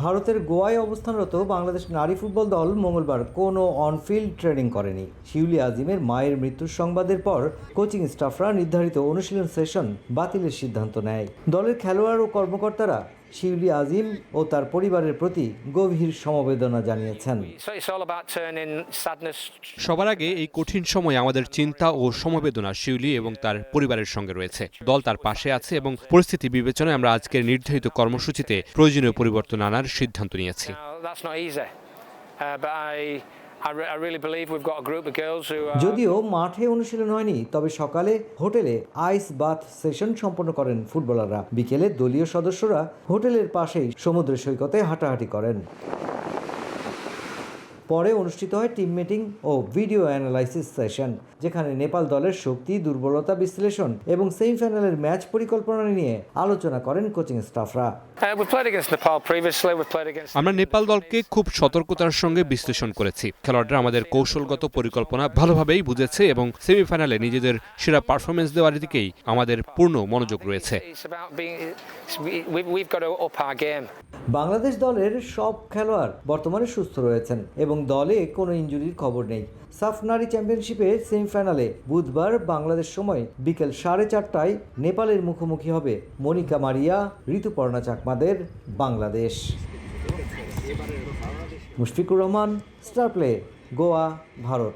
ভারতের গোয়ায় অবস্থানরত বাংলাদেশ নারী ফুটবল দল মঙ্গলবার কোনো অনফিল্ড ট্রেনিং করেনি। শিউলি আজিমের মায়ের মৃত্যুর সংবাদের পর কোচিং স্টাফরা নির্ধারিত অনুশীলন সেশন বাতিলের সিদ্ধান্ত নেয়। দলের খেলোয়াড় ও কর্মকর্তারা শিউলি আজিম ও তার পরিবারের প্রতি গভীর সমবেদনা জানিয়েছেন। সবার আগে এই কঠিন সময়ে আমাদের চিন্তা ও সমবেদনা শিউলি এবং তার পরিবারের সঙ্গে রয়েছে। দল তার পাশে আছে এবং পরিস্থিতি বিবেচনায় আমরা আজকের নির্ধারিত কর্মসূচিতে প্রয়োজনীয় পরিবর্তন আনার সিদ্ধান্ত নিয়েছি। যদিও মাঠে অনুশীলন হয়নি, তবে সকালে হোটেলে আইস বাথ সেশন সম্পন্ন করেন ফুটবলাররা। বিকেলে দলীয় সদস্যরা হোটেলের পাশেই সমুদ্র সৈকতে হাঁটাহাঁটি করেন। পরে অনুষ্ঠিত হয় টিম মিটিং ও ভিডিও অ্যানালাইসিস সেশন, যেখানে নেপাল দলের শক্তি, দুর্বলতা বিশ্লেষণ এবং সেমিফাইনালের ম্যাচ পরিকল্পনা নিয়ে আলোচনা করেন কোচিং স্টাফরা। আমরা নেপাল দলকে খুব সতর্কতার সঙ্গে বিশ্লেষণ করেছি। খেলোয়াড়রা আমাদের কৌশলগত পরিকল্পনা ভালোভাবেই বুঝেছে এবং সেমিফাইনালে নিজেদের সেরা পারফরমেন্স দেওয়ার দিকেই আমাদের পূর্ণ মনোযোগ রয়েছে। বাংলাদেশ দলের সব খেলোয়াড় বর্তমানে সুস্থ রয়েছেন এবং দলে কোনো ইনজুরির খবর নেই। সাফ নারী চ্যাম্পিয়নশিপের সেমিফাইনালে বুধবার বাংলাদেশ সময় বিকেল 4:30টায় নেপালের মুখোমুখি হবে মনিকা মারিয়া, ঋতুপর্ণা চাকমাদের বাংলাদেশ। Mushfiqur Rahman, star play, Goa, Bharat.